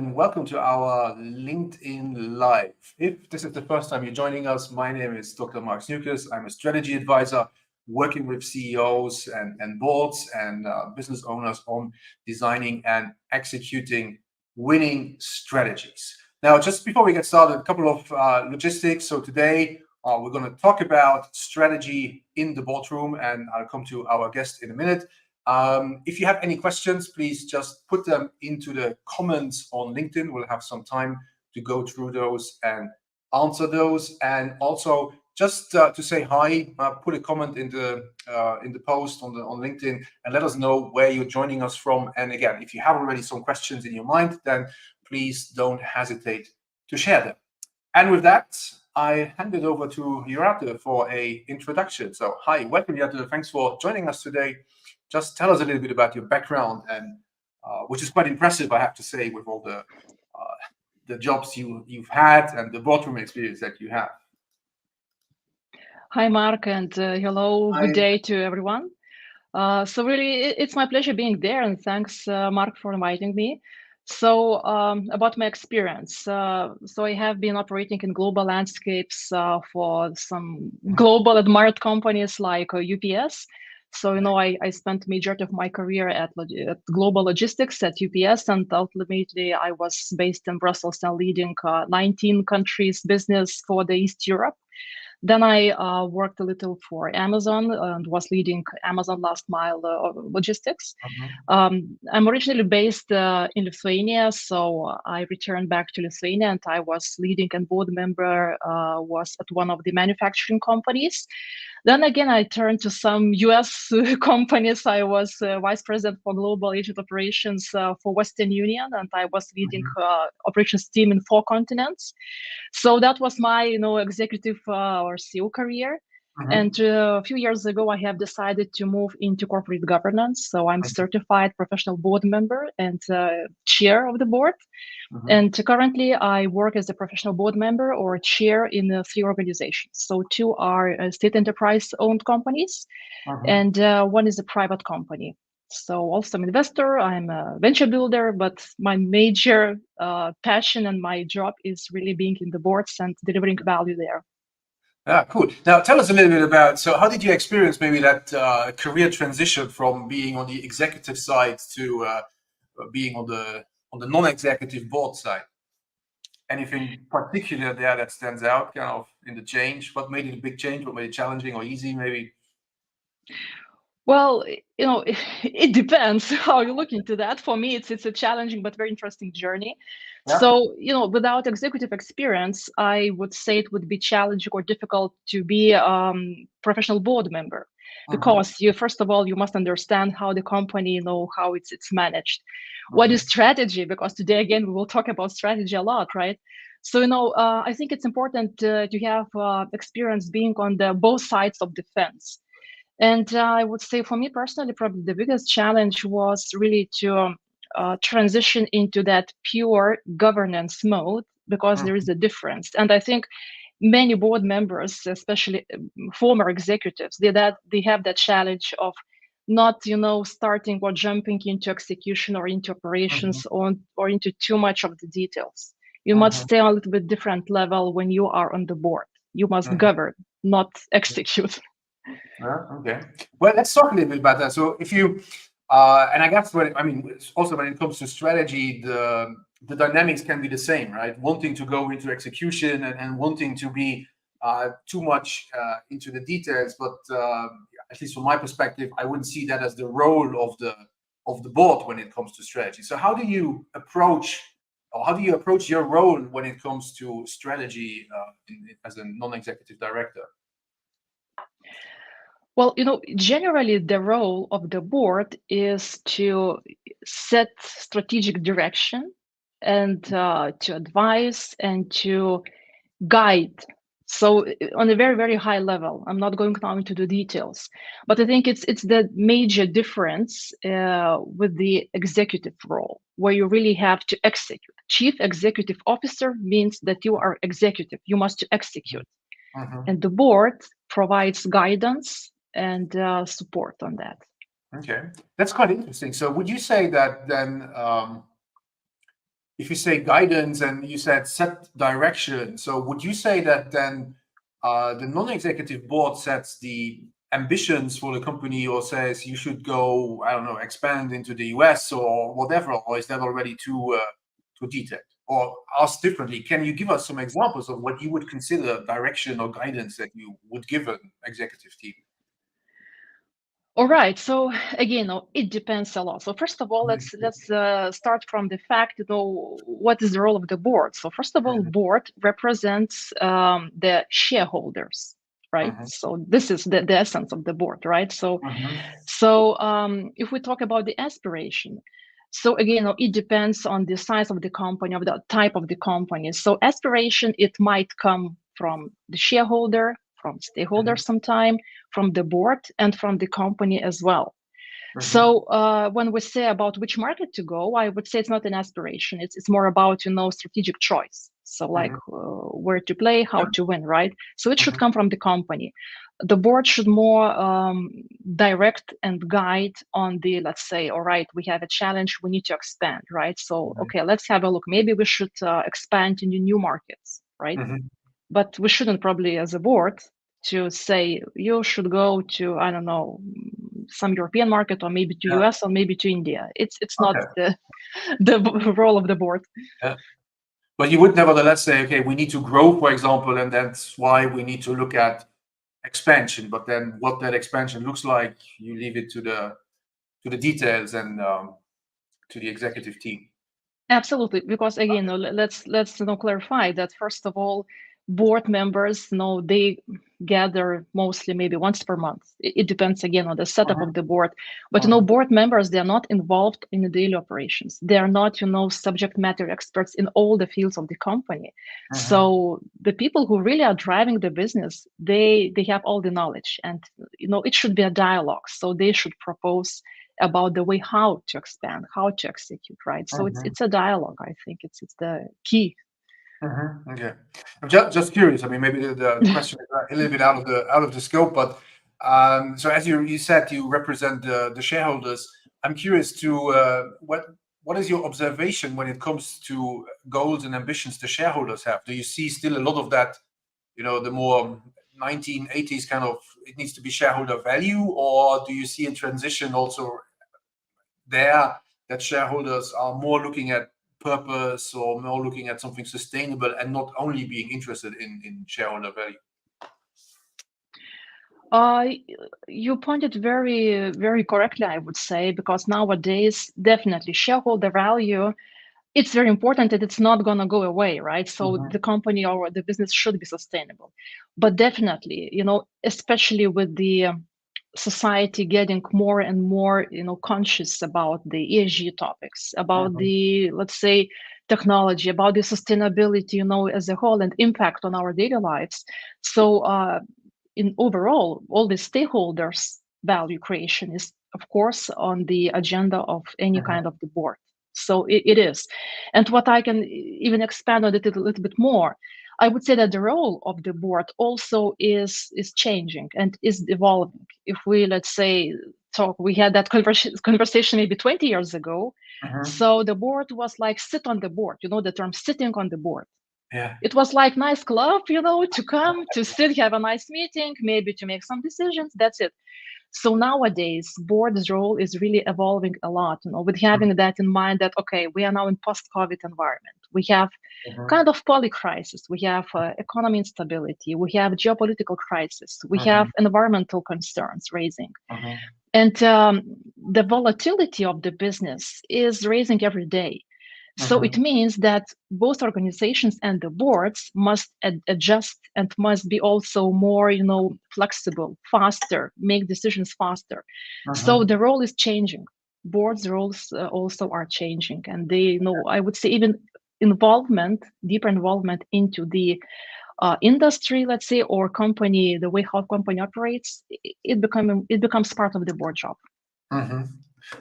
and welcome to our LinkedIn Live. If this is the first time you're joining us, my name is Dr. Marc Sniukas. I'm a strategy advisor working with CEOs and boards and business owners on designing and executing winning strategies. Now, just before we get started, a couple of logistics. So today we're going to talk about strategy in the boardroom, and I'll come to our guest in a minute. If you have any questions, please just put them into the comments on LinkedIn. We'll have some time to go through those and answer those. And also, just to say hi, put a comment in the post on LinkedIn and let us know where you're joining us from. And again, if you have already some questions in your mind, then please don't hesitate to share them. And with that, I hand it over to Jurate for an introduction. So hi, welcome Jurate. Thanks for joining us today. Just tell us a little bit about your background, and which is quite impressive, I have to say, with all the jobs you've had and the boardroom experience that you have. Hi, Mark, and hello, Hi. good day to everyone. So really, it's my pleasure being there, and thanks, Mark, for inviting me. So about my experience. So I have been operating in global landscapes for some global admired companies like UPS. So, I spent majority of my career at global logistics at UPS, and ultimately I was based in Brussels and leading 19 countries business for the East Europe. Then I worked a little for Amazon and was leading Amazon last mile logistics. I'm originally based in Lithuania, so I returned back to Lithuania, and I was leading and board member was at one of the manufacturing companies. Then again, I turned to some US companies. I was vice president for global agent operations for Western Union, and I was leading operations team in 4 continents. So that was my, executive or CEO career. And a few years ago, I have decided to move into corporate governance. So I'm certified professional board member and chair of the board. And currently, I work as a professional board member or chair in 3 organizations. So 2 are state enterprise-owned companies, and 1 is a private company. So also I'm an investor, I'm a venture builder, but my major passion and my job is really being in the boards and delivering value there. Yeah, cool. Now, tell us a little bit about, so how did you experience maybe that career transition from being on the executive side to being on the non-executive board side? Anything particular there that stands out kind of in the change? What made it a big change? What made it challenging or easy maybe? Well, it depends how you look into that. For me, it's a challenging but very interesting journey. Yeah. So, without executive experience, I would say it would be challenging or difficult to be a professional board member, because first of all, you must understand how the company, how it's managed. What is strategy? Because today, again, we will talk about strategy a lot, right? So, I think it's important to have experience being on the both sides of the fence. And I would say for me personally, probably the biggest challenge was really to transition into that pure governance mode, because there is a difference. And I think many board members, especially former executives, they have that challenge of not, starting or jumping into execution or into operations or into too much of the details. You must stay on a little bit different level when you are on the board. You must govern, not execute. Okay. Well, let's talk a little bit about that. So if you, and I guess also when it comes to strategy, the dynamics can be the same, right? Wanting to go into execution and wanting to be too much into the details, but at least from my perspective, I wouldn't see that as the role of the board when it comes to strategy. So how do you approach your role when it comes to strategy as a non-executive director? Well, generally the role of the board is to set strategic direction and to advise and to guide. So on a very, very high level, I'm not going now into the details, but I think it's the major difference with the executive role, where you really have to execute. Chief executive officer means that you are executive, you must execute. And the board provides guidance and support on that. Okay, that's quite interesting. So would you say that then if you say guidance and you said set direction, so would you say that then the non-executive board sets the ambitions for the company, or says you should go, I don't know, expand into the US or whatever, or is that already too detailed? Or asked differently, can you give us some examples of what you would consider direction or guidance that you would give an executive team? All right. So again, it depends a lot. So first of all, let's start from the fact, what is the role of the board? So first of all, board represents the shareholders, right? So this is the essence of the board, right? So if we talk about the aspiration, so again, it depends on the size of the company, of the type of the company. So aspiration, it might come from the shareholder, from stakeholders sometime, from the board, and from the company as well. So when we say about which market to go, I would say it's not an aspiration. It's more about, strategic choice. So like where to play, how to win, right? So it should come from the company. The board should more direct and guide on the, let's say, all right, we have a challenge, we need to expand, right? So, okay, let's have a look. Maybe we should expand into new markets, right? But we shouldn't probably, as a board, to say you should go to, I don't know, some European market, or maybe to US, or maybe to India. It's not the role of the board. But you would nevertheless say, okay, we need to grow, for example, and that's why we need to look at expansion. But then what that expansion looks like, you leave it to the details and to the executive team. Absolutely, because again, let's clarify that first of all, board members, they gather mostly maybe once per month. It depends again on the setup of the board, but board members, they are not involved in the daily operations. They are not, subject matter experts in all the fields of the company. So the people who really are driving the business, they have all the knowledge, and it should be a dialogue. So they should propose about the way how to expand, how to execute, right? So it's a dialogue. I think it's the key. Okay, I'm just curious. I mean, maybe the question is a little bit out of the scope, but so as you said, you represent the shareholders. I'm curious to what is your observation when it comes to goals and ambitions the shareholders have? Do you see still a lot of that, the more 1980s kind of, it needs to be shareholder value, or do you see a transition also there that shareholders are more looking at purpose or more looking at something sustainable and not only being interested in shareholder value? You pointed very, very correctly, I would say, because nowadays, definitely shareholder value, it's very important, and it's not going to go away, right? So the company or the business should be sustainable. But definitely, especially with the society getting more and more, conscious about the ESG topics, about the, let's say, technology, about the sustainability, as a whole, and impact on our daily lives. So in overall, all the stakeholders' value creation is, of course, on the agenda of any kind of the board. So it is. And what I can even expand on it a little bit more, I would say that the role of the board also is changing and is evolving. If we, let's say, we had that conversation maybe 20 years ago. So the board was like sit on the board, the term sitting on the board. It was like nice club, to come, to sit, have a nice meeting, maybe to make some decisions. That's it. So nowadays, board's role is really evolving a lot, with having that in mind that, okay, we are now in post-COVID environment. We have kind of poly-crisis. We have economy instability. We have geopolitical crisis. We have environmental concerns raising. And the volatility of the business is raising every day. So it means that both organizations and the boards must adjust and must be also more, flexible, faster, make decisions faster. So the role is changing. Boards' roles also are changing, and they, I would say even deeper involvement into the industry, let's say, or company, the way how company operates, it becomes part of the board job.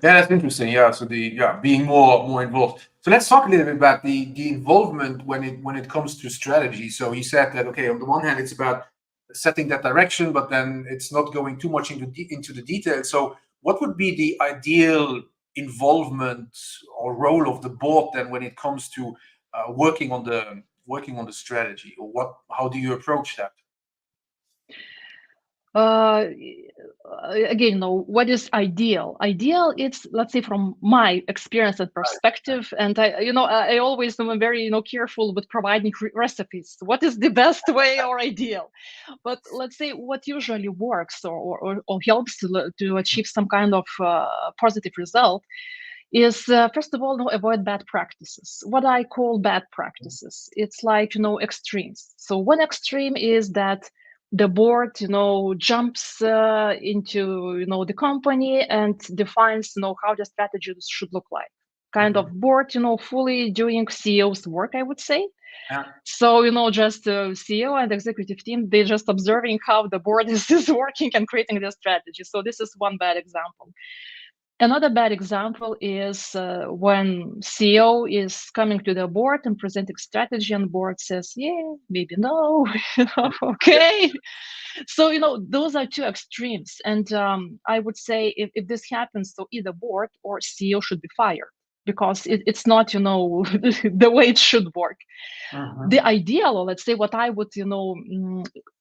Yeah, that's interesting. Yeah, so being more involved. So let's talk a little bit about the involvement when it comes to strategy. So you said that, okay, on the one hand, it's about setting that direction, but then it's not going too much into the details. So what would be the ideal involvement or role of the board then when it comes to working on the strategy, or how do you approach that? Again, what is ideal? Ideal, it's, let's say, from my experience and perspective, and I always am very careful with providing recipes. What is the best way or ideal? But let's say what usually works or helps to achieve some kind of positive result is, first of all, avoid bad practices. What I call bad practices, it's like extremes. So one extreme is that the board jumps into the company and defines how the strategy should look like, kind of board fully doing CEO's work, I would say. So just CEO and executive team, they're just observing how the board is working and creating the strategy. So this is one bad example. Another bad example is when CEO is coming to the board and presenting strategy, and board says, yeah, maybe no, okay. So, those are two extremes. And I would say if this happens, so either board or CEO should be fired, because it's not, the way it should work. The ideal, or let's say what I would,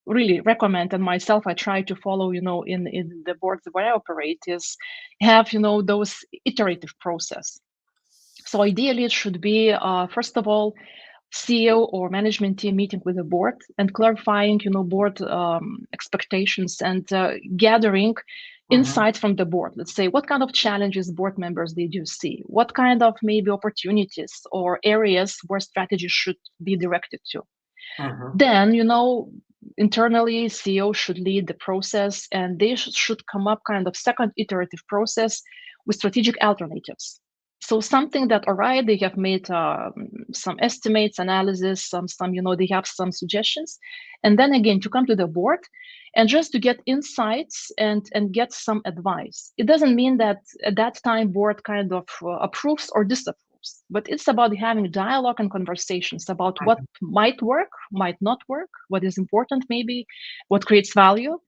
really recommend, and myself I try to follow, in the boards where I operate, is have, those iterative process. So ideally it should be, first of all, CEO or management team meeting with the board and clarifying, board expectations, and gathering insights from the board. Let's say, what kind of challenges board members did you see? What kind of maybe opportunities or areas where strategy should be directed to? Then, internally, CEO should lead the process, and they should come up kind of second iterative process with strategic alternatives. So something that, all right, they have made some estimates, analysis, some they have some suggestions, and then again to come to the board and just to get insights and get some advice. It doesn't mean that at that time board kind of approves or disapproves, but it's about having dialogue and conversations about what might work, might not work, what is important maybe, what creates value.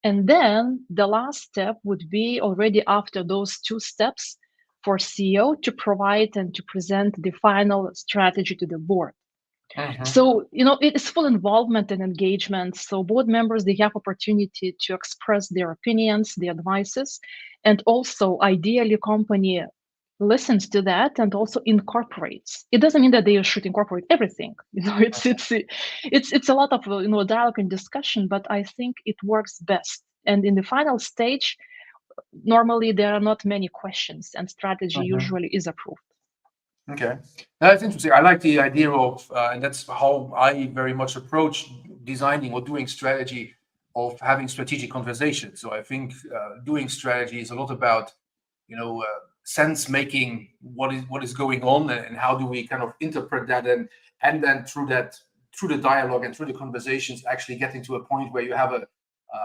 And then the last step would be, already after those two steps, for CEO to provide and to present the final strategy to the board. So, it is full involvement and engagement. So board members, they have opportunity to express their opinions, their advices, and also ideally company listens to that and also incorporates. It doesn't mean that they should incorporate everything. It's a lot of dialogue and discussion, but I think it works best. And in the final stage, normally there are not many questions, and strategy usually is approved. Okay, that's interesting. I like the idea of, and that's how I very much approach designing or doing strategy, of having strategic conversations. So I think doing strategy is a lot about, sense making what is going on, and how do we kind of interpret that, and then through the dialogue and through the conversations, actually getting to a point where you have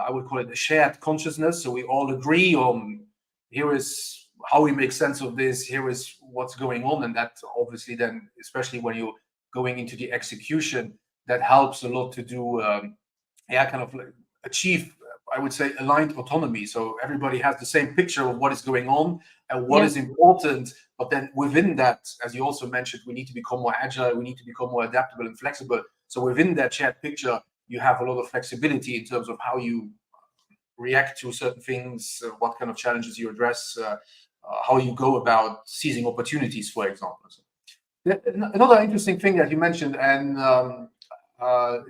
I would call it a shared consciousness. So we all agree on, here is how we make sense of this, here is what's going on. And that obviously then, especially when you're going into the execution, that helps a lot to do, kind of like achieve, I would say, aligned autonomy. So everybody has the same picture of what is going on and what is important. But then within that, as you also mentioned, we need to become more agile, we need to become more adaptable and flexible. So within that shared picture, you have a lot of flexibility in terms of how you react to certain things, what kind of challenges you address, how you go about seizing opportunities, for example. So, another interesting thing that you mentioned, and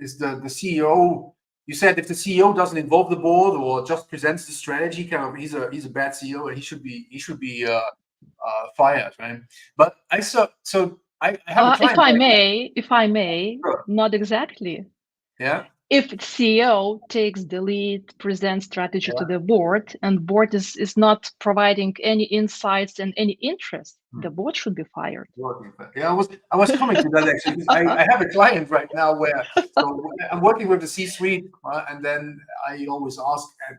is the CEO. You said if the CEO doesn't involve the board or just presents the strategy, kind of he's a bad CEO and he should be fired, right? But I have a client. If I may, Sure. not exactly. Yeah. If CEO takes the lead, presents strategy to the board, and board is not providing any insights and any interest, the board should be fired. Yeah, I was coming to that actually. I have a client right now where, so I'm working with the C-suite, and then I always ask, and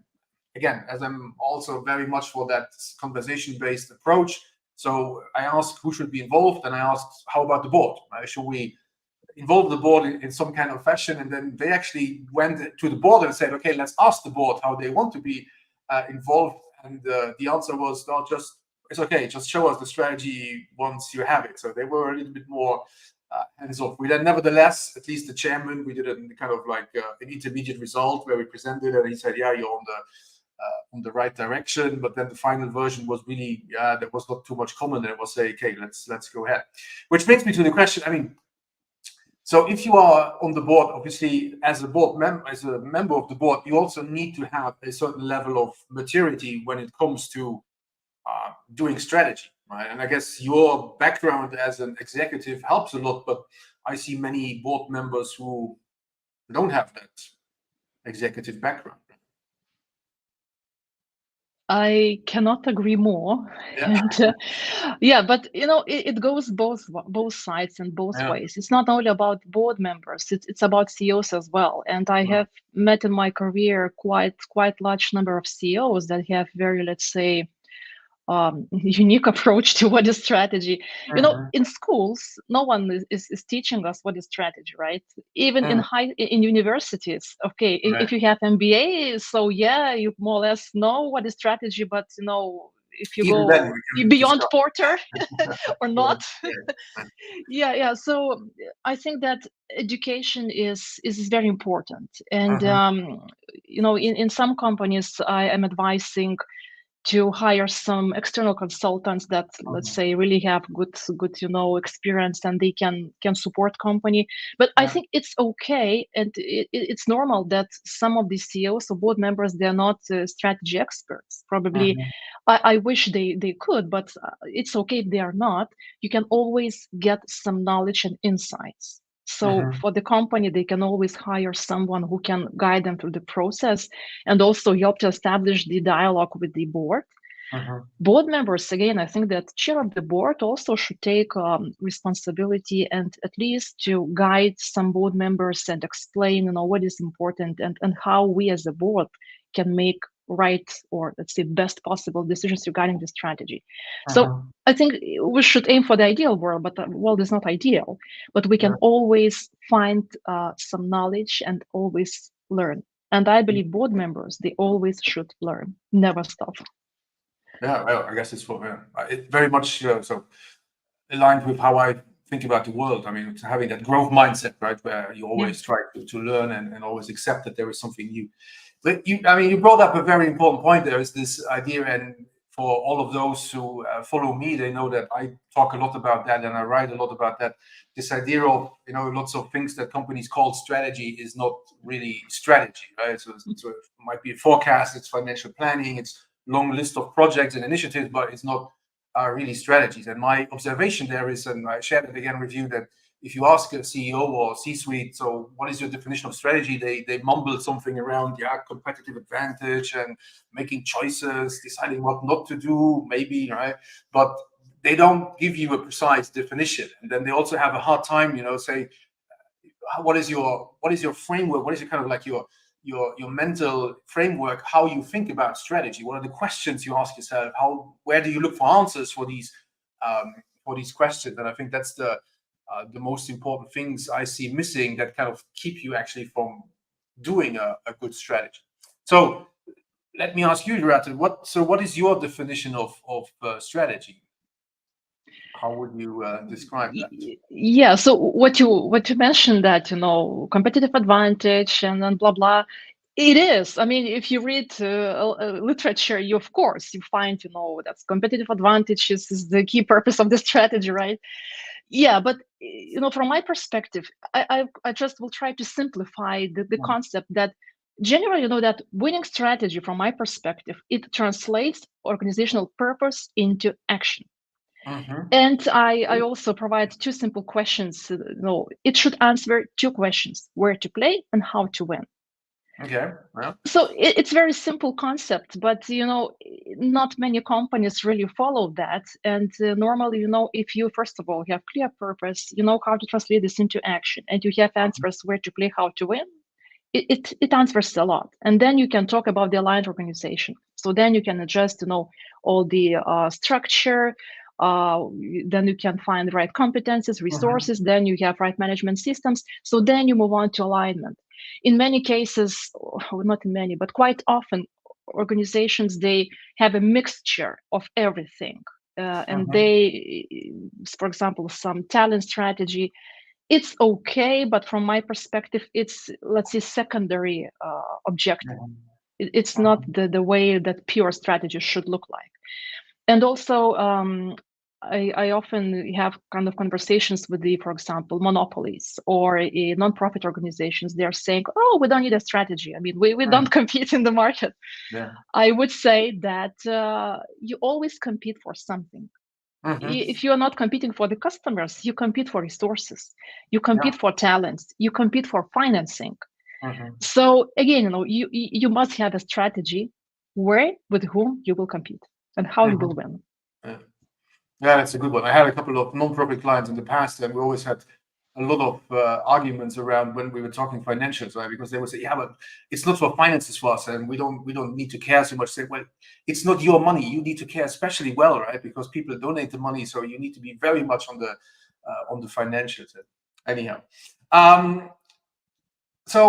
again, as I'm also very much for that conversation-based approach, so I ask who should be involved, and I asked, how about the board? Should we involve the board in some kind of fashion? And then they actually went to the board and said, okay, let's ask the board how they want to be involved. And the answer was, no, just it's okay, just show us the strategy once you have it. So they were a little bit more hands off. We then, nevertheless, at least the chairman, we did a kind of like an intermediate result where we presented, and he said, "Yeah, you're on the right direction." But then the final version was really, yeah, there was not too much comment. It was say, "Okay, let's go ahead," which brings me to the question. I mean, so if you are on the board, obviously, as a member of the board, you also need to have a certain level of maturity when it comes to doing strategy, right? And I guess your background as an executive helps a lot, but I see many board members who don't have that executive background. I cannot agree more. Yeah. And yeah, but it goes both sides and both Yeah. ways. It's not only about board members, it's about CEOs as well. And I have met in my career quite large number of CEOs that have very, let's say, unique approach to what is strategy. In schools, no one is teaching us what is strategy, right? Even in universities. Okay, if you have MBA, so yeah, you more or less know what is strategy, but if you Even go then, we can beyond discuss. Porter or not. Yeah. Yeah. So I think that education is very important. And in some companies I am advising to hire some external consultants that, let's say, really have good experience, and they can support company. But I think it's okay, and it's normal that some of the CEOs or board members, they're not strategy experts. Probably, I wish they could, but it's okay if they are not. You can always get some knowledge and insights. So for the company, they can always hire someone who can guide them through the process and also help to establish the dialogue with the board. Board members, again, I think that chair of the board also should take responsibility and at least to guide some board members and explain, what is important and how we as a board can make right, or let's say best possible decisions regarding the strategy. So I think we should aim for the ideal world, but the world is not ideal. But we can always find some knowledge and always learn. And I believe board members, they always should learn, never stop. Yeah, well, I guess it's it very much so aligned with how I think about the world. I mean, it's having that growth mindset, right, where you always try to learn and always accept that there is something new. But you brought up a very important point. There is this idea, and for all of those who follow me, they know that I talk a lot about that and I write a lot about that. This idea of lots of things that companies call strategy is not really strategy, right? So it might be a forecast, it's financial planning, it's long list of projects and initiatives, but it's not really strategies. And my observation there is, and I shared it again with you, that if you ask a CEO or C-suite, so what is your definition of strategy? They mumble something around, competitive advantage and making choices, deciding what not to do, maybe, right? But they don't give you a precise definition. And then they also have a hard time, say, what is your framework? What is your kind of like your mental framework, how you think about strategy? What are the questions you ask yourself? Where do you look for answers for these questions? And I think that's the most important things I see missing that kind of keep you actually from doing a good strategy. So let me ask you, Jurate, what is your definition of strategy? How would you describe that? Yeah, so what you mentioned, that competitive advantage and then blah blah, it is. I mean, if you read literature, you of course you find that competitive advantage is the key purpose of the strategy, right? Yeah, but from my perspective, I just will try to simplify the concept that generally, that winning strategy, from my perspective, it translates organizational purpose into action. And I also provide two simple questions. It should answer two questions: where to play and how to win. Okay. Yeah. So it's very simple concept, but not many companies really follow that. And normally, if you first of all have clear purpose, you know how to translate this into action, and you have answers where to play, how to win, it answers a lot. And then you can talk about the aligned organization. So then you can adjust, all the structure. Then you can find the right competencies, resources. Then you have right management systems. So then you move on to alignment. In many cases, not in many, but quite often, organizations, they have a mixture of everything. and they, for example, some talent strategy, it's okay, but from my perspective, it's, let's say, secondary objective. It's not the way that pure strategy should look like. And also, I often have kind of conversations with the, for example, monopolies or non-profit organizations. They're saying, oh, we don't need a strategy. I mean, we don't compete in the market. Yeah. I would say that you always compete for something. If you are not competing for the customers, you compete for resources, you compete for talents, you compete for financing. So again, you must have a strategy where, with whom you will compete and how you will win. Yeah, that's a good one. I had a couple of non-profit clients in the past, and we always had a lot of arguments around when we were talking financials, right? Because they would say, "Yeah, but it's not for finances for us, and we don't need to care so much." Say, well, it's not your money. You need to care especially well, right? Because people donate the money, so you need to be very much on the financials. Anyhow, so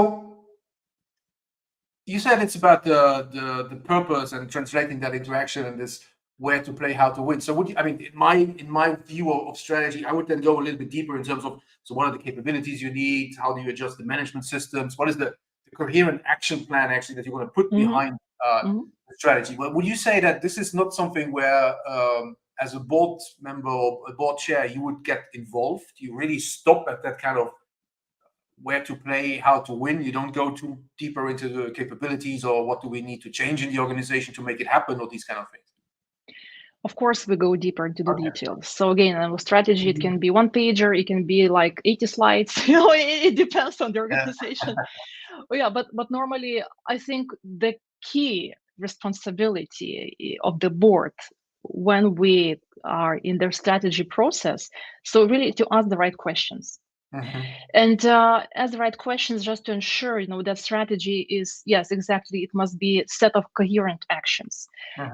you said it's about the purpose and translating that interaction and this where to play, how to win. So would you, I mean, in my view of strategy, I would then go a little bit deeper in terms of, so what are the capabilities you need? How do you adjust the management systems? What is the coherent action plan actually that you want to put behind the strategy? Well, would you say that this is not something where, as a board member or a board chair, you would get involved? You really stop at that kind of where to play, how to win. You don't go too deeper into the capabilities or what do we need to change in the organization to make it happen or these kind of things. Of course, we go deeper into the details. So again, with strategy, it can be one pager, it can be like 80 slides. It depends on the organization. But normally, I think the key responsibility of the board when we are in their strategy process, so really to ask the right questions. And ask the right questions just to ensure, that strategy is, yes, exactly, it must be a set of coherent actions.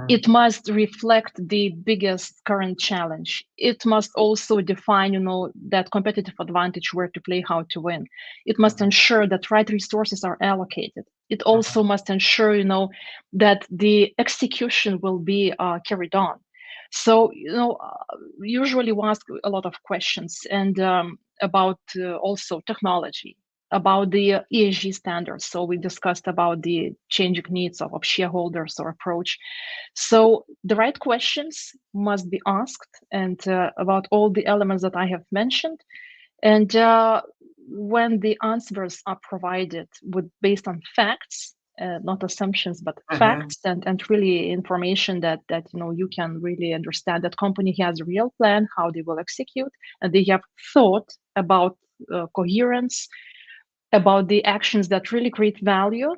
It must reflect the biggest current challenge. It must also define, that competitive advantage, where to play, how to win. It must ensure that right resources are allocated. It also must ensure, that the execution will be carried on. So, usually we ask a lot of questions and about also technology, about the ESG standards. So we discussed about the changing needs of shareholders or approach. So the right questions must be asked and about all the elements that I have mentioned. And when the answers are provided based on facts, not assumptions, but facts and really information that you can really understand that company has a real plan, how they will execute, and they have thought about coherence, about the actions that really create value.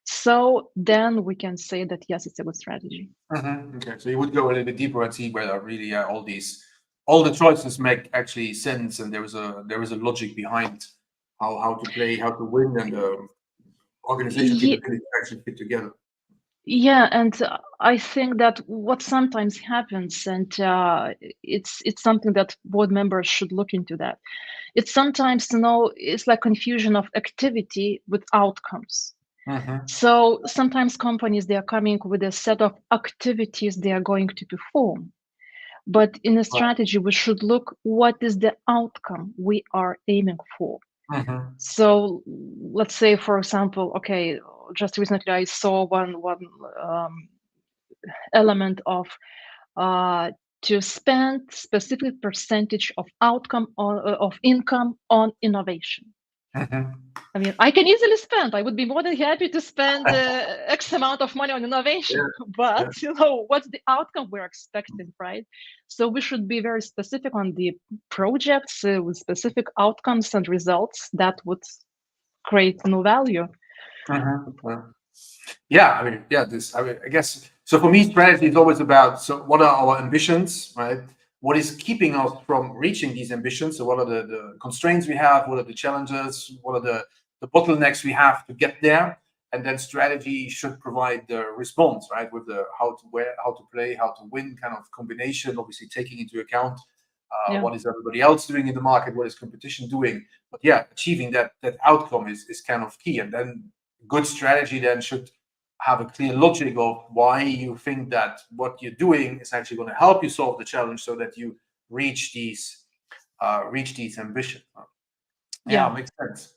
So then we can say that, yes, it's a good strategy. Okay, so you would go a little bit deeper and see whether really all the choices make actually sense, and there is a logic behind how to play, how to win, and the organization capabilities actually fit together. Yeah, and I think that what sometimes happens, and it's something that board members should look into that. It's sometimes, it's like confusion of activity with outcomes. So sometimes companies, they are coming with a set of activities they are going to perform. But in a strategy, we should look what is the outcome we are aiming for. So let's say, for example, okay, just recently I saw one element of to spend specific percentage of outcome of income on innovation. I mean, I can easily spend. I would be more than happy to spend X amount of money on innovation, but what's the outcome we're expecting, right? So we should be very specific on the projects with specific outcomes and results that would create no value. Yeah, I guess so. For me, strategy is always about, so what are our ambitions, right? What is keeping us from reaching these ambitions? So what are the constraints we have? What are the challenges? What are the bottlenecks we have to get there? And then strategy should provide the response, right? With the how to play, how to win kind of combination, obviously taking into account what is everybody else doing in the market, what is competition doing. But yeah, achieving that outcome is kind of key. And then good strategy then should have a clear logic of why you think that what you're doing is actually going to help you solve the challenge, so that you reach these ambitions. Yeah, makes sense.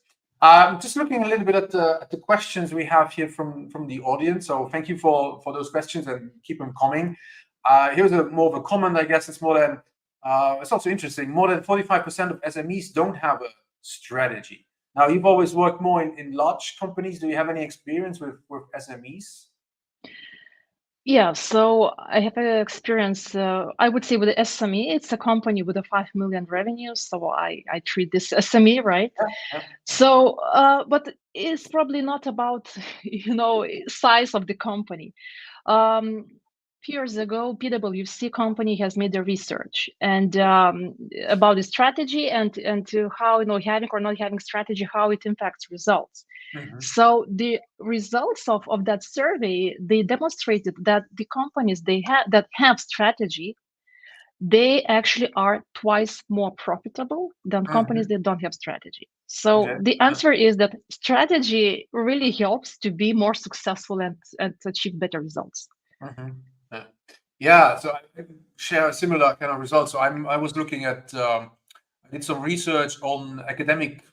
Just looking a little bit at the questions we have here from the audience. So thank you for those questions, and keep them coming. Here's more of a comment, I guess. It's also interesting. More than 45% of SMEs don't have a strategy. Now, you've always worked more in large companies. Do you have any experience with SMEs? Yeah, so I have experience, I would say with the SME, it's a company with a 5 million revenue. So I treat this SME, right? Yeah. So, but it's probably not about, size of the company. Years ago, PwC company has made a research and about the strategy and to how, having or not having strategy, how it impacts results. Mm-hmm. So the results of that survey, they demonstrated that the companies that have strategy, they actually are twice more profitable than companies that don't have strategy. So the answer is that strategy really helps to be more successful and to achieve better results. Mm-hmm. Yeah, so I share a similar kind of result. So I was looking at, I did some research on academic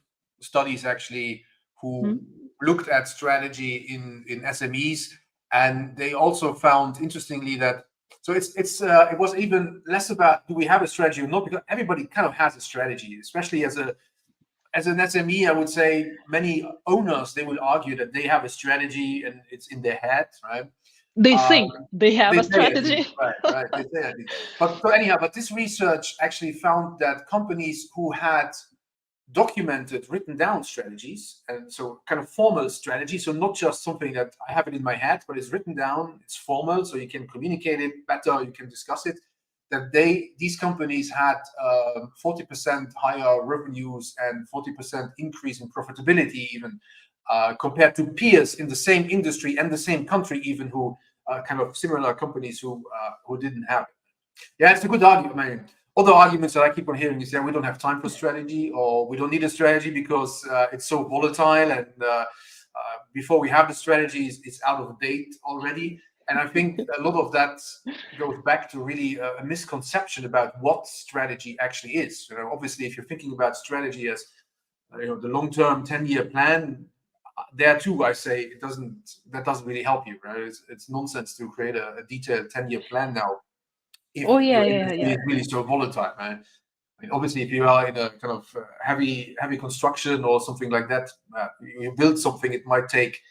studies actually, who looked at strategy in SMEs, and they also found, interestingly, that it was even less about do we have a strategy or not, because everybody kind of has a strategy, especially as an SME. I would say many owners, they will argue that they have a strategy and it's in their head, right? They think they have a strategy. Right. They say at least. But this research actually found that companies who had documented, written down strategies, and so kind of formal strategy, so not just something that I have it in my head, but it's written down, it's formal, so you can communicate it better, you can discuss it, that these companies had 40% higher revenues and 40% increase in profitability, even compared to peers in the same industry and the same country, even who kind of similar companies who didn't have it. Yeah, it's a good argument. I mean, other arguments that I keep on hearing is, we don't have time for strategy, or we don't need a strategy because it's so volatile, and before we have the strategy, it's out of date already. And I think a lot of that goes back to really a misconception about what strategy actually is. Obviously, if you're thinking about strategy as the long-term 10-year plan, there too, I say that doesn't really help you, right? It's nonsense to create a detailed 10-year plan now if your industry is really so volatile, right? I mean, obviously, if you are in a kind of heavy construction or something like that, you build something, it might take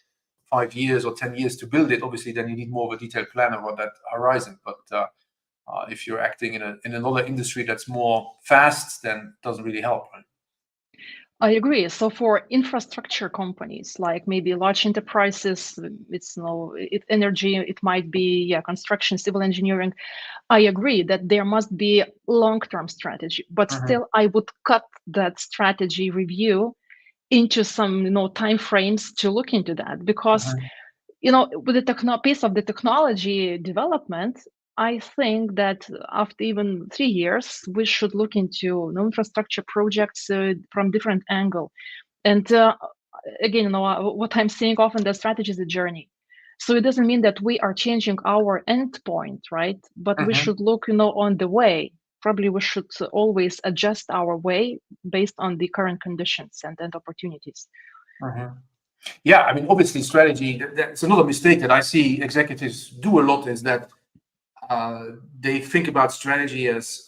5 years or 10 years to build it. Obviously, then you need more of a detailed plan about that horizon. But if you're acting in another industry that's more fast, then it doesn't really help, right? I agree. So for infrastructure companies, like maybe large enterprises, it's energy, it might be construction, civil engineering. I agree that there must be long-term strategy, but still I would cut that strategy review into some time frames to look into that, because with the pace of the technology development, I think that after even 3 years, we should look into infrastructure projects from different angle. And again, what I'm saying often, the strategy is a journey. So it doesn't mean that we are changing our endpoint, right? But we should look, on the way. Probably we should always adjust our way based on the current conditions and opportunities. Yeah, I mean, obviously, strategy, that's another mistake that I see executives do a lot, is that they think about strategy as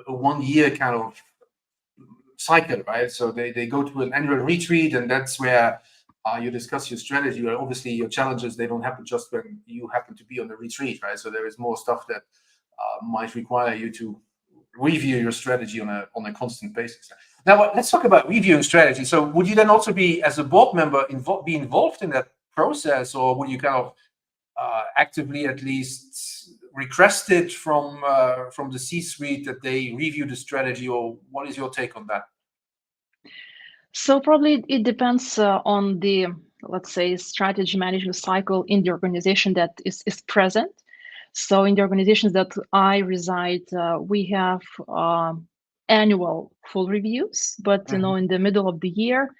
a 1 year kind of cycle, right? So they go to an annual retreat, and that's where you discuss your strategy. Obviously, your challenges, they don't happen just when you happen to be on the retreat, right? So there is more stuff that might require you to review your strategy on a constant basis. Now, let's talk about reviewing strategy. So would you then also be, as a board member, be involved in that process, or would you kind of actively at least request it from the C-suite that they review the strategy, or what is your take on that? So probably it depends on the, let's say, strategy management cycle in the organization that is present. So in the organizations that I reside, we have annual full reviews, but in the middle of the year,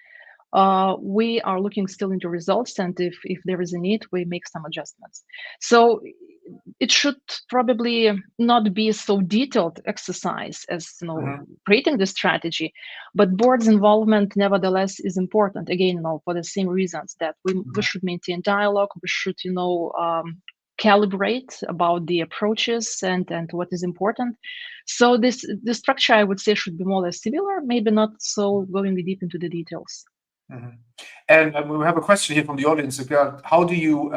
we are looking still into results, and if there is a need, we make some adjustments. So it should probably not be so detailed exercise as creating the strategy, but board's involvement nevertheless is important. Again, for the same reasons that we should maintain dialogue, we should calibrate about the approaches and what is important. So the structure, I would say, should be more or less similar, maybe not so going deep into the details. And we have a question here from the audience about how do you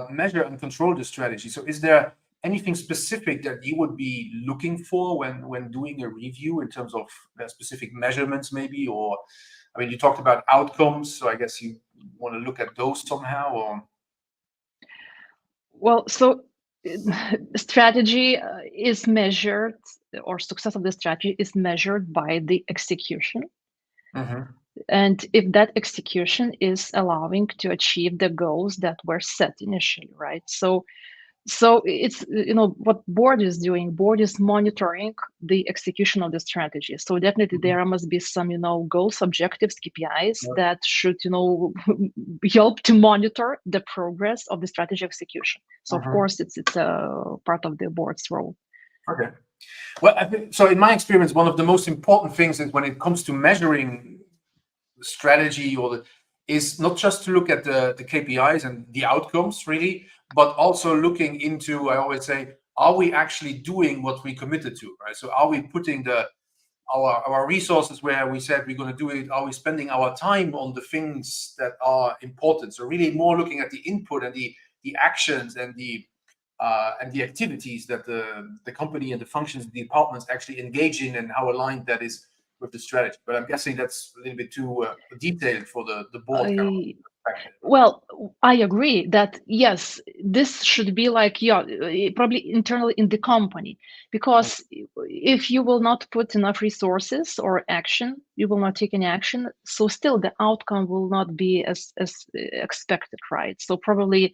measure and control the strategy? So is there anything specific that you would be looking for when doing a review in terms of specific measurements maybe? Or, I mean, you talked about outcomes, so I guess you want to look at those somehow, or? Well, so strategy is measured, or success of the strategy is measured by the execution. And if that execution is allowing to achieve the goals that were set initially, right? So it's, what board is doing, board is monitoring the execution of the strategy. So definitely there must be some, goals, objectives, KPIs that should, help to monitor the progress of the strategy execution. So of course it's a part of the board's role. Okay. Well, I think, so in my experience, one of the most important things is when it comes to measuring strategy is not just to look at the KPIs and the outcomes really, but also looking into, I always say, are we actually doing what we committed to, right? So are we putting our resources where we said we're going to do it? Are we spending our time on the things that are important? So really more looking at the input and the actions and the activities that the company and the functions, the departments actually engage in, and how aligned that is with the strategy. But I'm guessing that's a little bit too detailed for the board. Well, I agree that yes, this should be like probably internally in the company, because if you will not put enough resources or action, you will not take any action. So still the outcome will not be as expected, right? So probably,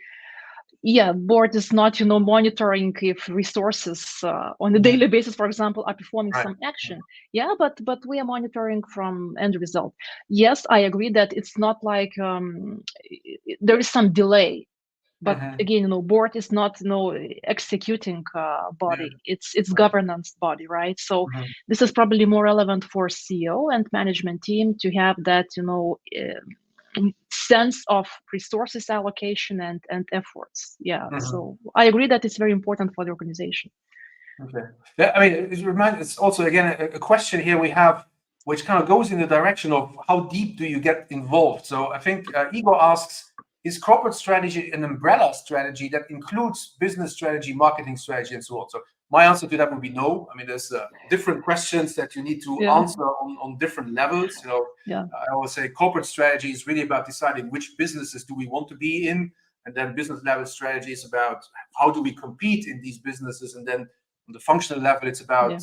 board is not, monitoring if resources on a daily basis, for example, are performing some action. But we are monitoring from end result. Yes, I agree that it's not like there is some delay, but again, board is not executing body. It's governance body, right? So this is probably more relevant for CEO and management team to have that sense of resources allocation and efforts. So I agree that it's very important for the organization. Okay. I mean, it's also again a question here we have, which kind of goes in the direction of how deep do you get involved. So I think Igor asks, is corporate strategy an umbrella strategy that includes business strategy, marketing strategy, and so on? So my answer to that would be no. I mean, there's different questions that you need to answer on different levels. I always say corporate strategy is really about deciding which businesses do we want to be in, and then business level strategy is about how do we compete in these businesses, and then on the functional level, it's about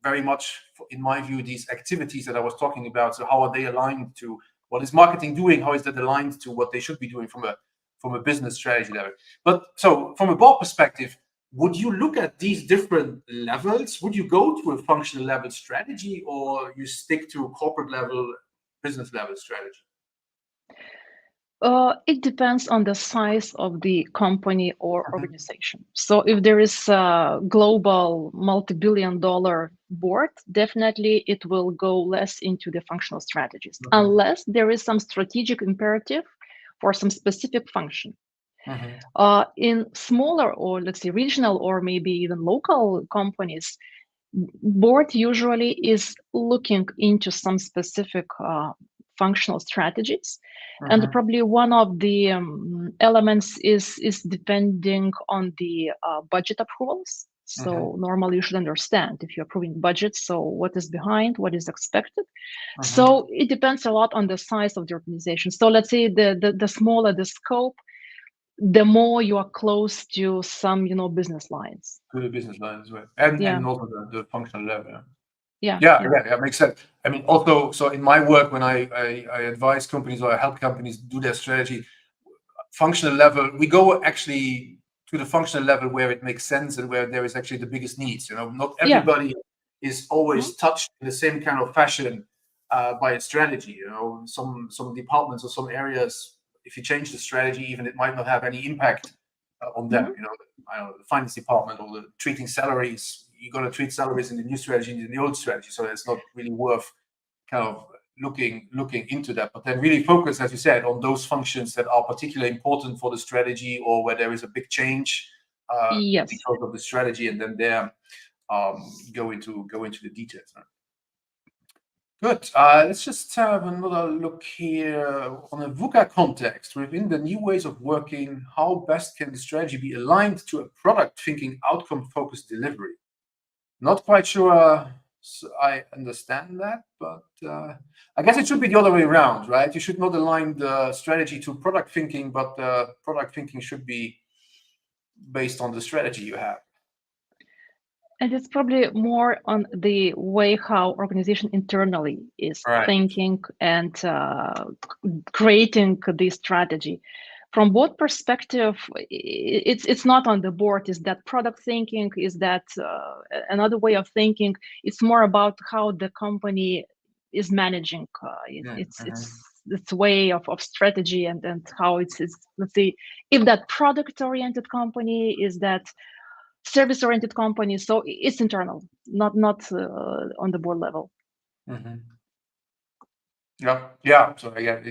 very much, in my view, these activities that I was talking about. So how are they aligned to what is marketing doing? How is that aligned to what they should be doing from a business strategy level? But so from a board perspective, would you look at these different levels? Would you go to a functional level strategy, or you stick to a corporate level, business level strategy? It depends on the size of the company or organization. So if there is a global multi-billion-dollar board, definitely it will go less into the functional strategies, unless there is some strategic imperative for some specific function. In smaller, or let's say regional, or maybe even local companies, board usually is looking into some specific functional strategies, and probably one of the elements is depending on the budget approvals. So normally you should understand if you're approving budgets, so what is behind, what is expected. So it depends a lot on the size of the organization. So let's say the smaller the scope, the more you are close to some business lines. To the business lines, right? And also the functional level. Yeah, makes sense. I mean, also, so in my work, when I advise companies or I help companies do their strategy, functional level, we go actually to the functional level where it makes sense and where there is actually the biggest needs. Not everybody is always touched in the same kind of fashion by a strategy. You know, some departments or some areas, if you change the strategy, even it might not have any impact on them. You know, I don't know, the finance department or the treating salaries. You're going to treat salaries in the new strategy and in the old strategy, so it's not really worth kind of looking into that. But then really focus, as you said, on those functions that are particularly important for the strategy or where there is a big change Yes. because of the strategy, and then there go into the details. Right? Good. Let's just have another look here on a VUCA context. Within the new ways of working, how best can the strategy be aligned to a product thinking outcome-focused delivery? Not quite sure I understand that, but I guess it should be the other way around, right? You should not align the strategy to product thinking, but the product thinking should be based on the strategy you have. And it's probably more on the way how organization internally is thinking and creating the strategy. From what perspective, it's not on the board. Is that product thinking? Is that another way of thinking? It's more about how the company is managing its way of strategy and how it's let's say, if that product-oriented company, is that service-oriented company, so it's internal, not on the board level. Yeah. So again,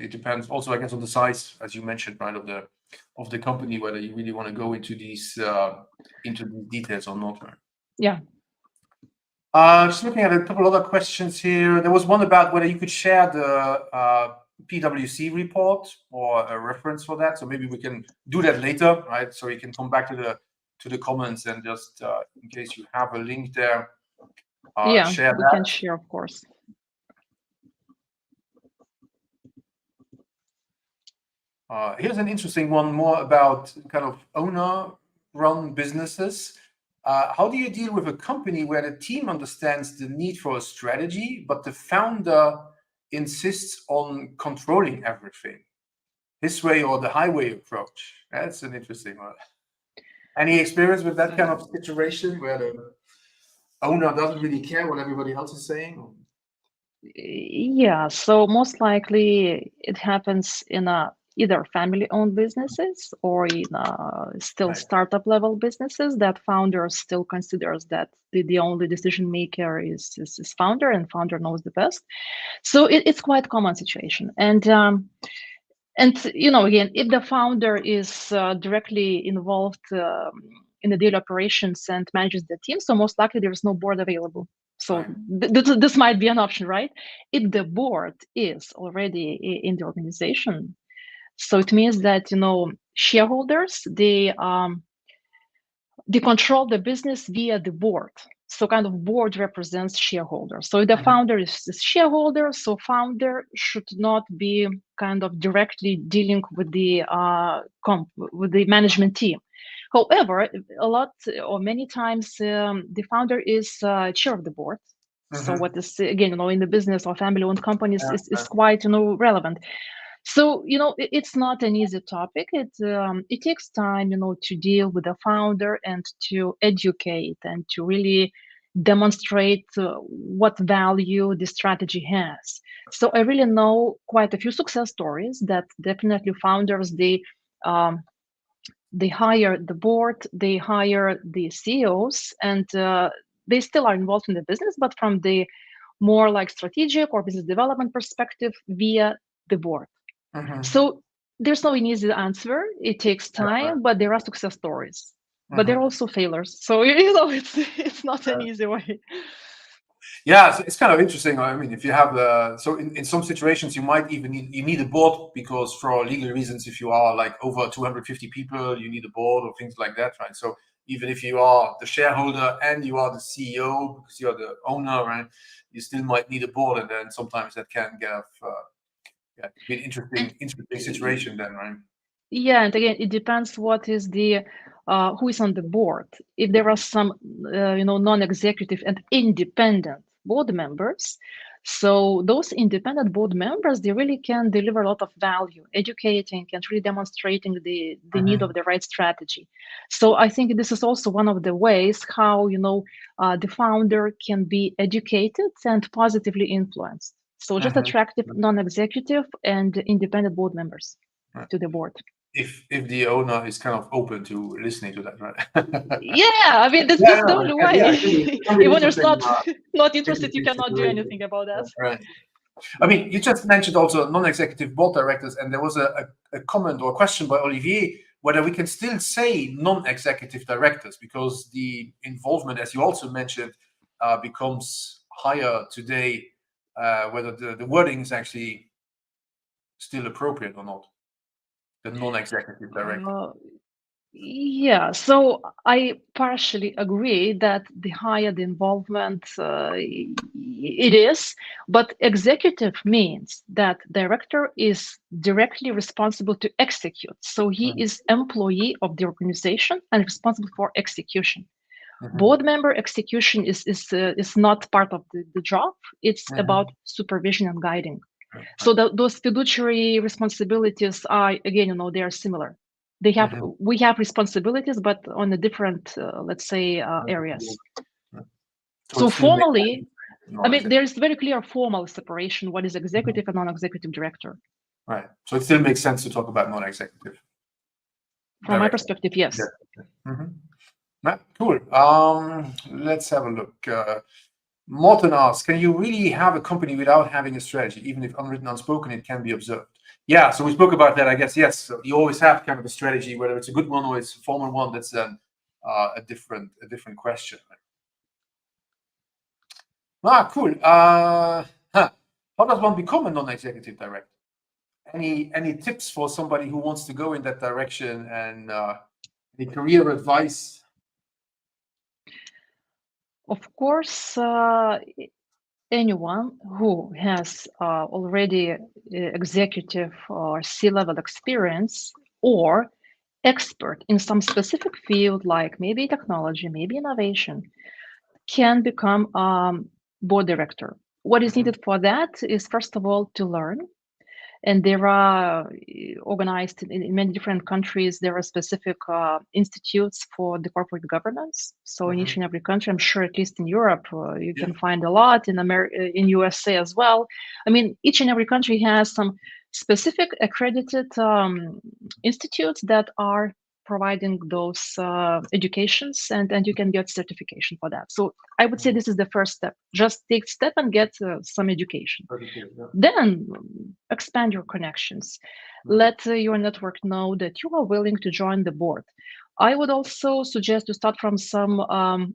it depends. Also, I guess on the size, as you mentioned, right, of the company, whether you really want to go into these details or not. Right? Yeah. Just looking at a couple other questions here. There was one about whether you could share the PwC report or a reference for that. So maybe we can do that later, right? So you can come back to the comments and just in case you have a link there, share we that. can share, of course. Here's an interesting one, more about kind of owner-run businesses. How do you deal with a company where the team understands the need for a strategy, but the founder insists on controlling everything? His way or the highway approach. That's an interesting one. Any experience with that kind of situation where the owner doesn't really care what everybody else is saying? Yeah, so most likely it happens in either family-owned businesses or in still startup level businesses that founder still considers that the only decision maker is founder, and founder knows the best. So it's quite common situation. And you know, again, if the founder is directly involved in the daily operations and manages the team, so most likely there is no board available. So this might be an option, right? If the board is already in the organization, so it means that, you know, shareholders, they control the business via the board. So kind of board represents shareholders. So if the founder is a shareholder, so founder should not be kind of directly dealing with the management team. However, a lot or many times the founder is chair of the board. So what is, again, you know, in the business or family-owned companies is quite, you know, relevant. So, you know, it's not an easy topic. It takes time, you know, to deal with the founder and to educate and to really demonstrate what value the strategy has. So I really know quite a few success stories that definitely founders, they hire the board, they hire the CEOs, and they still are involved in the business, but from the more like strategic or business development perspective via the board. So there's no easy answer. It takes time, but there are success stories. But there are also failures. So, you know, it's not an easy way. Yeah, so it's kind of interesting. I mean, if you have so in some situations you might even need a board, because for legal reasons, if you are like over 250 people, you need a board or things like that, right? So even if you are the shareholder and you are the CEO, because you are the owner, right, you still might need a board, and then sometimes that can get be an interesting situation then, right? Yeah, and again, it depends what is the who is on the board. If there are some you know, non-executive and independent board members, So those independent board members, they really can deliver a lot of value, educating and really demonstrating the need of the right strategy. So I think this is also one of the ways how the founder can be educated and positively influenced. So just attractive non-executive and independent board members to the board. If the owner is kind of open to listening to that, right? Yeah, I mean this is the only way. Even if you're not interested, you cannot do anything about that. Right. I mean, you just mentioned also non-executive board directors, and there was a comment or a question by Olivier whether we can still say non-executive directors because the involvement, as you also mentioned, becomes higher today. Whether the wording is actually still appropriate or not. The non-executive director. Yeah, so I partially agree that the higher the involvement it is, but executive means that director is directly responsible to execute. So he is employee of the organization and responsible for execution. Board member execution is not part of the job. It's about supervision and guiding. So those fiduciary responsibilities are, again, they are similar. We have responsibilities, but on a different, let's say, areas. So formally, I mean, there's very clear formal separation. What is executive and non-executive director? Right. So it still makes sense to talk about non-executive. From my perspective, yes. Cool. Let's have a look. Morton asks, can you really have a company without having a strategy? Even if unwritten, unspoken, it can be observed. Yeah, so we spoke about that, I guess. Yes, so you always have kind of a strategy, whether it's a good one or it's a formal one. That's a different question. Cool. How does one become a non-executive director? Any tips for somebody who wants to go in that direction, and any career advice? Of course, anyone who has already executive or C-level experience or expert in some specific field, like maybe technology, maybe innovation, can become board director. What is needed for that is, first of all, to learn. And there are organized in many different countries, there are specific institutes for the corporate governance. So in each and every country, I'm sure at least in Europe, you can find a lot, in USA as well. I mean, each and every country has some specific accredited institutes that are providing those educations, and you can get certification for that. So I would say this is the first step. Just take step and get some education. Then expand your connections. Let your network know that you are willing to join the board. I would also suggest to start from some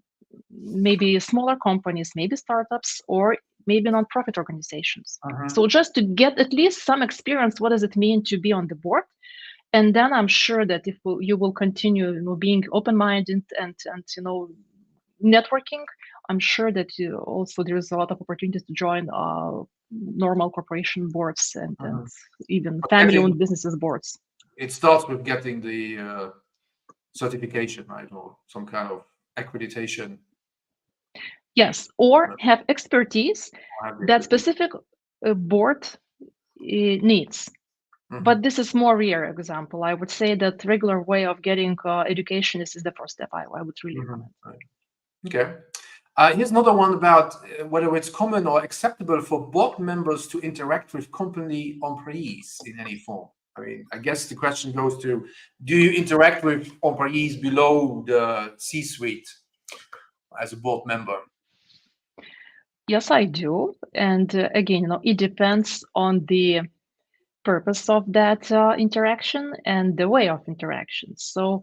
maybe smaller companies, maybe startups, or maybe nonprofit organizations. So just to get at least some experience, what does it mean to be on the board? And then I'm sure that if you will continue, being open-minded and networking, I'm sure that also there is a lot of opportunities to join normal corporation boards and even family-owned businesses boards. It starts with getting the certification, right, or some kind of accreditation. Yes, or have expertise that specific board needs. But this is more rare example. I would say that regular way of getting education is the first step. I would really recommend. Okay. Here's another one about whether it's common or acceptable for board members to interact with company employees in any form. I mean, I guess the question goes to, do you interact with employees below the C-suite as a board member? Yes, I do. And again, it depends on the purpose of that interaction and the way of interaction. So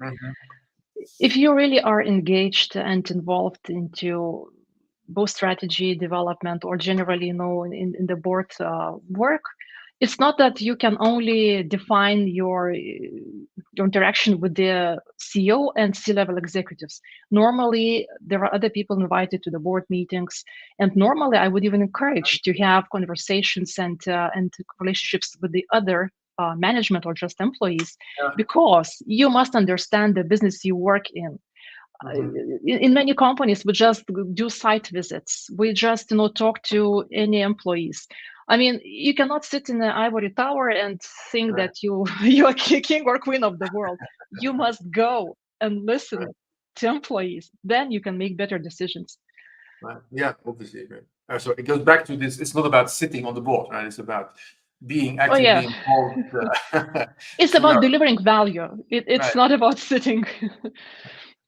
if you really are engaged and involved into both strategy development or generally, in the board work, it's not that you can only define your interaction with the CEO and C-level executives. Normally, there are other people invited to the board meetings, and normally I would even encourage to have conversations and relationships with the other management or just employees, because you must understand the business you work in. In many companies, we just do site visits. We just, talk to any employees. I mean, you cannot sit in the ivory tower and think Right. that you are king or queen of the world. You must go and listen to employees. Then you can make better decisions. Right. Yeah, obviously. Right. So it goes back to this. It's not about sitting on the board, right? It's about being actively involved. It's about delivering value. It's not about sitting.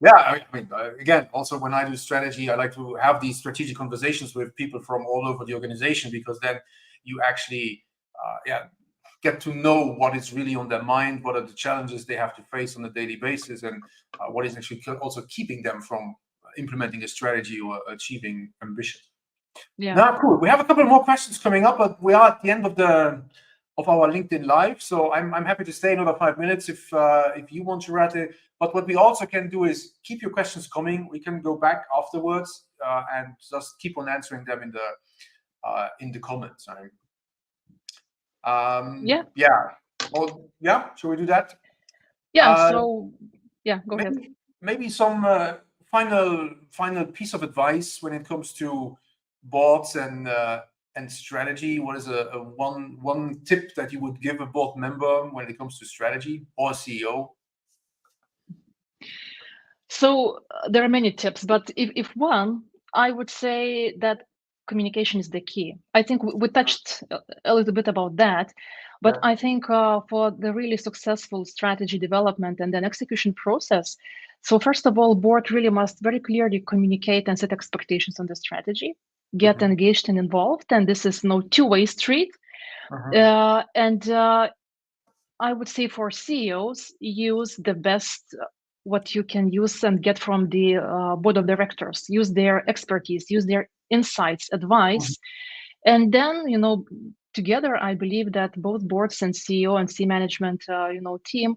Yeah, I mean, again, also when I do strategy, I like to have these strategic conversations with people from all over the organization, because then you actually, get to know what is really on their mind, what are the challenges they have to face on a daily basis, and what is actually also keeping them from implementing a strategy or achieving ambition. Yeah. Now, cool. We have a couple more questions coming up, but we are at the end of our LinkedIn Live, so I'm happy to stay another 5 minutes if you want, Jurate. But what we also can do is keep your questions coming. We can go back afterwards and just keep on answering them in the comments. Yeah. Oh, yeah. Shall we do that? Yeah. So yeah, go ahead. Maybe some final piece of advice when it comes to boards and strategy. What is a one tip that you would give a board member when it comes to strategy, or CEO? So there are many tips, but if one, I would say that communication is the key. I think we touched a little bit about that, but I think for the really successful strategy development and then execution process, so first of all, board really must very clearly communicate and set expectations on the strategy, get engaged and involved, and this is no two-way street. And I would say for CEOs, use the best what you can use and get from the board of directors. Use their expertise, use their insights, advice, and then together, I believe that both boards and CEO and C management, team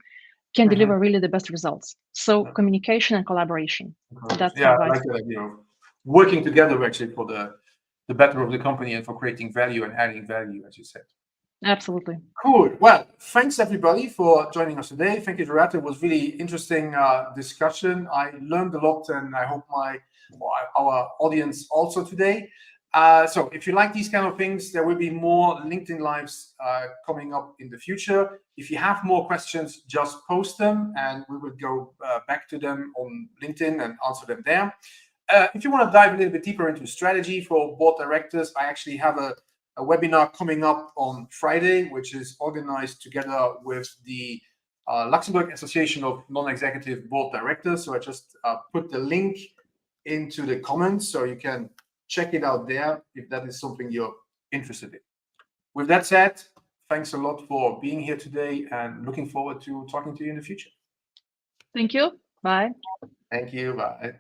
can deliver really the best results. So communication and collaboration. That's I like that idea of working together actually for the better of the company and for creating value and adding value, as you said. Absolutely. Cool. Well, thanks everybody for joining us today. Thank you, Jurate. It was really interesting discussion. I learned a lot, and I hope our audience also today. So if you like these kind of things, there will be more LinkedIn Lives coming up in the future. If you have more questions, just post them, and we will go back to them on LinkedIn and answer them there. If you want to dive a little bit deeper into strategy for board directors, I actually have a webinar coming up on Friday, which is organized together with the Luxembourg Association of Non-Executive Board Directors. So I just put the link into the comments, so you can check it out there if that is something you're interested in. With that said, thanks a lot for being here today, and looking forward to talking to you in the future. Thank you. Bye. Thank you. Bye.